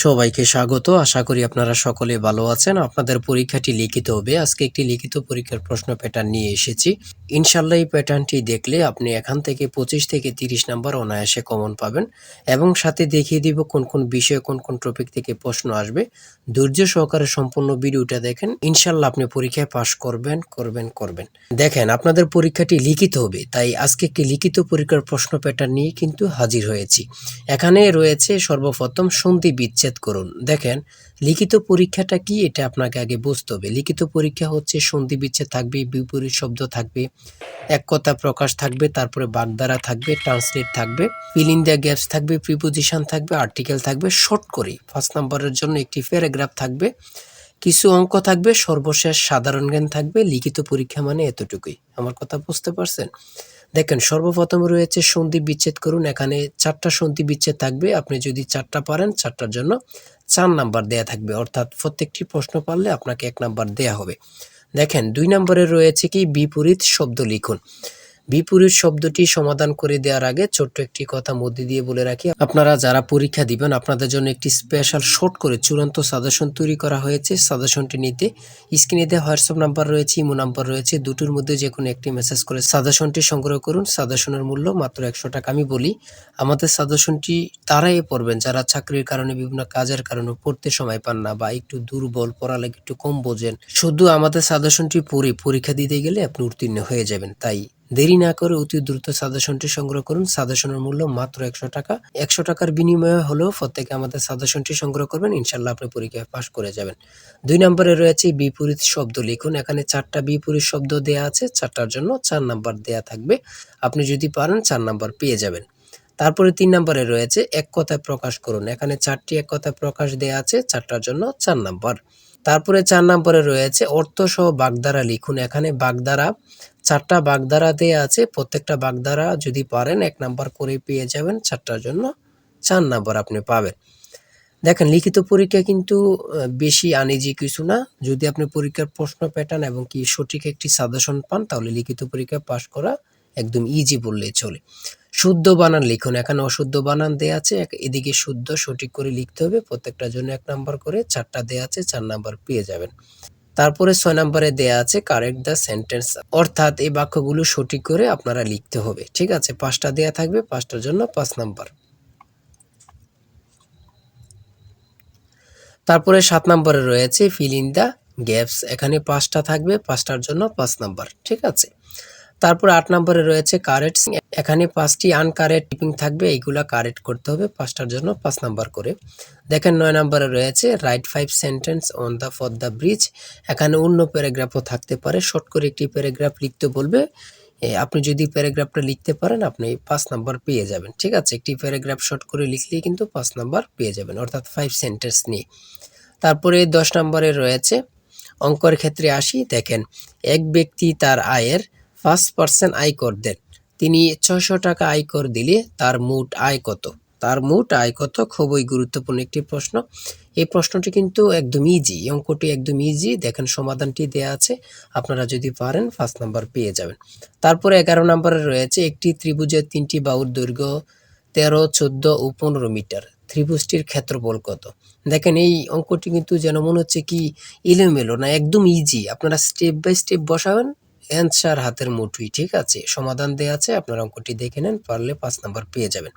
সবাইকে স্বাগত। আশা করি আপনারা সকলে ভালো আছেন। আপনাদের পরীক্ষাটি লিখিত হবে। আজকে একটি লিখিত পরীক্ষার প্রশ্ন প্যাটার্ন নিয়ে এসেছি। ইনশাআল্লাহ এই প্যাটার্নটি দেখলে আপনি এখান থেকে 25 থেকে 30 নাম্বার অনায়াসে কমন পাবেন এবং সাথে দেখিয়ে দিব কোন কোন বিষয়ে কোন কোন টপিক থেকে প্রশ্ন আসবে। ধৈর্য সহকারে সম্পূর্ণ ভিডিওটা দেখেন। ইনশাআল্লাহ আপনি পরীক্ষায় পাস করবেন। দেখেন আপনাদের পরীক্ষাটি লিখিত হবে। তাই আজকে একটি লিখিত পরীক্ষার প্রশ্ন প্যাটার্ন নিয়ে কিন্তু হাজির হয়েছি। এখানে রয়েছে সর্বপ্রথম সন্ধি বিচ্ছেদ করুন। দেখেন লিখিত পরীক্ষাটা কি এটা আপনাকে আগে বুঝতে হবে। লিখিত পরীক্ষা হচ্ছে সন্ধি বিচ্ছেদ থাকবে, বিপরীত শব্দ থাকবে, এক কথা প্রকাশ থাকবে, তারপরে বাগধারা থাকবে, ট্রান্সলেট থাকবে, ফিল ইন দ্য গ্যাপস থাকবে, প্রিপোজিশন থাকবে, আর্টিকেল থাকবে। শর্ট করে 5 নম্বরের জন্য একটি প্যারাগ্রাফ থাকবে, কিছু অঙ্ক থাকবে, সর্বশেষ সাধারণ জ্ঞান থাকবে। লিখিত পরীক্ষা মানে এতটুকুই। আমার কথা বুঝতে পারছেন? দেখেন সর্বপ্রথম রয়েছে সন্ধি বিচ্ছেদ করুন। এখানে 4টা সন্ধি বিচ্ছেদ থাকবে। আপনি যদি 4টা পারেন 4টার জন্য 4 নাম্বার দেয়া থাকবে, অর্থাৎ প্রত্যেকটি প্রশ্ন পারলে আপনাকে 1 নাম্বার দেয়া হবে। দেখেন 2 নম্বরে রয়েছে কি বিপরীত শব্দ লিখুন। বিপরীত শব্দটি সমাধান করে দেওয়ার আগে ছোট্ট একটি কথা মধ্যে দিয়ে বলে রাখি, আপনারা যারা পরীক্ষা দিবেন আপনাদের জন্য একটি স্পেশাল শর্ট করে চূড়ান্ত সাজেশন তৈরি করা হয়েছে। সাজেশনটি নিতে স্ক্রিনে দেওয়া হোয়াটসঅ্যাপ নাম্বার রয়েছে, ইমো নাম্বার রয়েছে, দুটোর মধ্যে যে কোনো একটি মেসেজ করে সাজেশনটি সংগ্রহ করুন। সাজেশনের মূল্য মাত্র 100 টাকা। আমি বলি আমাদের সাজেশনটি তারাই পড়বেন যারা চাকরির কারণে, বিভিন্ন কাজের কারণে পড়তে সময় পান না বা একটু দুর্বল, পড়ালেখা একটু কম বোঝেন। শুধু আমাদের সাজেশনটি পড়ে পরীক্ষা দিতে গেলে আপনি উত্তীর্ণ হয়ে যাবেন। তাই দেরি না করে অতি দ্রুত সাজেশনটি সংগ্রহ করুন। সাজেশনের মূল্য মাত্র 100 টাকা। 100 টাকার বিনিময়ে হলেও প্রত্যেকে আমাদের সাজেশনটি সংগ্রহ করবেন। ইনশাআল্লাহ আপনি পরীক্ষায় পাস করে যাবেন। 2 নম্বরে রয়েছে বিপরীত শব্দ লিখুন। এখানে 4টা বিপরীত শব্দ দেয়া আছে। 4টার জন্য 4 নাম্বার দেয়া থাকবে। আপনি যদি পারেন 4 নাম্বার পেয়ে যাবেন। তারপরে 3 নম্বরে রয়েছে এক কথায় প্রকাশ করুন। এখানে 4টি এক কথায় প্রকাশ দেয়া আছে। 4টার জন্য 4 নাম্বার। তারপরে 4 নম্বরে রয়েছে অর্থসহ বাগধারা লিখুন। এখানে বাগধারা 4টা বাগধারা দেয়া আছে। প্রত্যেকটা বাগধারা যদি পারেন 1 নাম্বার করে পেয়ে যাবেন। 4টার জন্য 4 নাম্বার আপনি পাবেন। দেখেন লিখিত পরীক্ষা কিন্তু বেশি আনইজি কিছু না। যদি আপনি পরীক্ষার প্রশ্ন প্যাটার্ন এবং কি সঠিক একটি সাজেশন পান তাহলে লিখিত পরীক্ষায় পাস করা একদম ইজি বললেই চলে। শুদ্ধ বানান লিখুন। এখানে অশুদ্ধ বানান দেয়া আছে। এদিকে শুদ্ধ সঠিক করে লিখতে হবে। প্রত্যেকটার জন্য 1 নাম্বার করে। 4টা দেয়া আছে, 4 নাম্বার পেয়ে যাবেন। তারপরে 6 নম্বরে দেয়া আছে কারেক্ট দ্য সেন্টেন্স, অর্থাৎ এই বাক্যগুলো সঠিক করে আপনারা লিখতে হবে। ঠিক আছে? 5টা দেয়া থাকবে, 5টার জন্য 5 নাম্বার। তারপরে 7 নম্বরে রয়েছে ফিল ইন দ্য গ্যাপস। এখানে 5টা থাকবে, 5টার জন্য 5 নাম্বার। ঠিক আছে? তারপরে 8 নম্বরে রয়েছে কারেক্ট। এখানে 5টি আনকারেক্ট টিপিং থাকবে, এইগুলা কারেক্ট করতে হবে। 5টার জন্য 5 নাম্বার করে। দেখেন 9 নম্বরে রয়েছে right 5 sentence on the for the bridge. এখানে অন্য প্যারাগ্রাফও থাকতে পারে। শর্ট করে একটি প্যারাগ্রাফ লিখতে বলবে। আপনি যদি প্যারাগ্রাফটা লিখতে পারেন আপনি 5 নাম্বার পেয়ে যাবেন। ঠিক আছে? একটি প্যারাগ্রাফ শর্ট করে লিখলেই কিন্তু 5 নাম্বার পেয়ে যাবেন, অর্থাৎ 5 সেন্টেন্স নিয়ে। তারপরে 10 নম্বরে রয়েছে অঙ্কের ক্ষেত্রে আসি। দেখেন এক ব্যক্তি তার আয়ের 5% আয়কর দেন। তিনি 600 টাকা আয়কর দিলে তার মোট আয় কত? তার মোট আয় কত? খুবই গুরুত্বপূর্ণ একটি প্রশ্ন। এই প্রশ্নটি কিন্তু একদম ইজি। এই অঙ্কটি একদম ইজি। দেখেন সমাধানটি দেয়া আছে। আপনারা যদি পারেন 5 নাম্বার পেয়ে যাবেন। তারপরে 11 নম্বরে রয়েছে একটি ত্রিভুজের 3টি বাহুর দৈর্ঘ্য 13, 14 ও 15 মিটার। ত্রিভুজটির ক্ষেত্রফল কত? দেখেন এই অঙ্কটি কিন্তু যেন মনে হচ্ছে কি এলোমেলো না, একদম ইজি। আপনারা স্টেপ বাই স্টেপ বসাবেন, অ্যান্সার হাতের মুঠোয়। ঠিক আছে? সমাধান দেয়া আছে, আপনারা অঙ্কটি দেখে নেন, পারলে 5 নাম্বার পেয়ে যাবেন।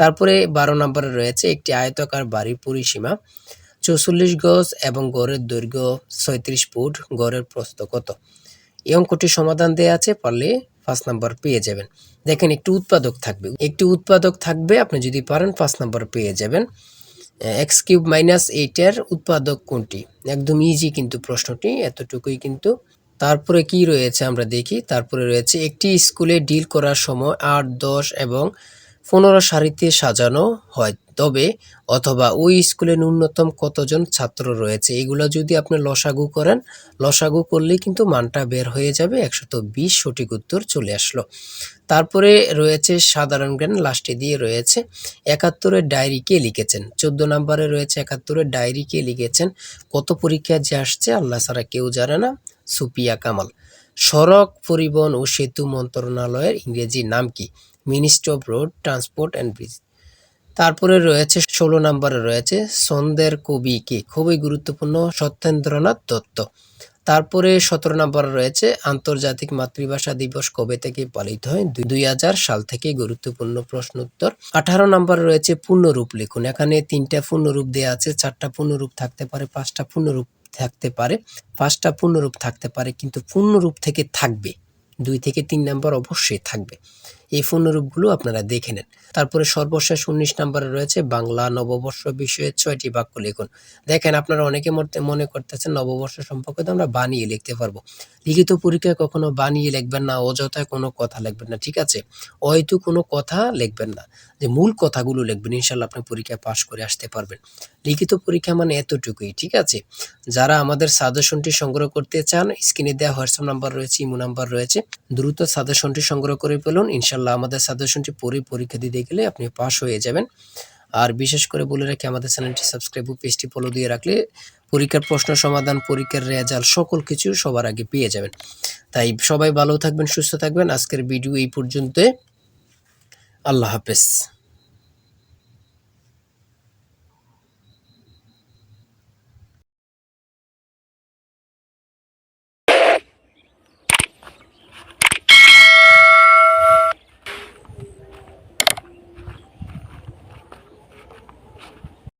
তারপরে 12 নম্বরে রয়েছে একটি আয়তাকার বাড়ির পরিসীমা 44 গজ এবং গড়ের দৈর্ঘ্য 36 ফুট, গড়ের প্রস্থ কত? এই অঙ্কটির সমাধান দেয়া আছে, পারলে 5 নাম্বার পেয়ে যাবেন। দেখেন একটি উৎপাদক থাকবে, আপনি যদি পারেন 5 নাম্বার পেয়ে যাবেন। x³ - 8 এর উৎপাদক কোনটি? একদম ইজি কিন্তু প্রশ্নটি, এতটুকুই কিন্তু। তারপরে কি রয়েছে আমরা দেখি। তারপরে রয়েছে একটি স্কুলে ডিল করার সময় 8, 10 এবং 15 সারিতে সাজানো হয়, তবে অথবা ওই স্কুলে ন্যূনতম কতজন ছাত্র রয়েছে? এগুলো যদি আপনি লসাগু করেন, লসাগু করলেই কিন্তু মানটা বের হয়ে যাবে। 120 সঠিক উত্তর চলে আসলো। তারপরে রয়েছে সাধারণ জ্ঞান, লাস্টে দিয়ে রয়েছে 71 ডায়েরি কে লিখেছেন। 14 নম্বরে রয়েছে 71 ডায়েরি কে লিখেছেন। কত পরীক্ষায় যে আসছে আল্লাহ ছাড়া কেউ জানে না। সুপিয়া কামাল। সড়ক পরিবহন ও সেতু মন্ত্রণালয়ের ইংরেজি নাম কি? Ministry of road transport and bridge. তারপরে রয়েছে ১৬ নম্বরে রয়েছে ছন্দের কবি কে? খুবই গুরুত্বপূর্ণ, সত্যেন্দ্রনাথ দত্ত। তারপরে ১৭ নম্বরে রয়েছে আন্তর্জাতিক মাতৃভাষা দিবস কবে থেকে পালিত হয়? ২০০০ সাল থেকে। গুরুত্বপূর্ণ প্রশ্ন উত্তর। ১৮ নম্বরে রয়েছে পূর্ণরূপ লিখুন। এখানে ৩টা পূর্ণরূপ দেয়া আছে, ৪টা পূর্ণরূপ থাকতে পারে, ৫টা পূর্ণরূপ থাকতে পারে, ৫টা পূর্ণরূপ থাকতে পারে, কিন্তু পূর্ণরূপ থেকে থাকবে ২ থেকে ৩ নাম্বার অবশ্যই থাকবে। এই পূর্ণরূপগুলো আপনারা দেখে নেন। তারপরে সর্বশেষ ১৯ নম্বরে রয়েছে বাংলা নববর্ষ বিষয়ে ৬টি বাক্য লিখুন। দেখেন, আপনারা অনেকে মনে করতেছেন নববর্ষ সম্পর্কে তো আমরা বানিয়ে লিখতে পারবো। লিখিত পরীক্ষায় কখনো বানিয়ে লিখবেন না, অযথায় কোনো কথা লিখবেন না, ঠিক আছে? হয়তো কোনো কথা লিখবেন না, যে মূল কথাগুলো লিখবেন, ইনশাল্লাহ আপনি পরীক্ষায় পাশ করে আসতে পারবেন। লিখিত পরীক্ষা মানে এতটুকুই, ঠিক আছে? যারা আমাদের সাজেশনটি সংগ্রহ করতে চান, স্ক্রিনে দেওয়া হোয়াটসঅ্যাপ নাম্বার রয়েছে, ইমো নাম্বার রয়েছে, দ্রুত সাজেশনটি সংগ্রহ করে ফেলুন। ইনশাল্লাহ আমাদের সাজেশনটি পড়ে পরীক্ষা দিতে গেলে আপনি পাশ হয়ে যাবেন। আর বিশেষ করে বলে রাখি, আমাদের চ্যানেলটি সাবস্ক্রাইব ও পেজটি ফলো দিয়ে রাখলে পরীক্ষার প্রশ্ন সমাধান, পরীক্ষার রেজাল্ট সকল কিছু সবার আগে পেয়ে যাবেন। তাই সবাই ভালো থাকবেন, সুস্থ থাকবেন। আজকের ভিডিও এই পর্যন্ত। আল্লাহ হাফেজ।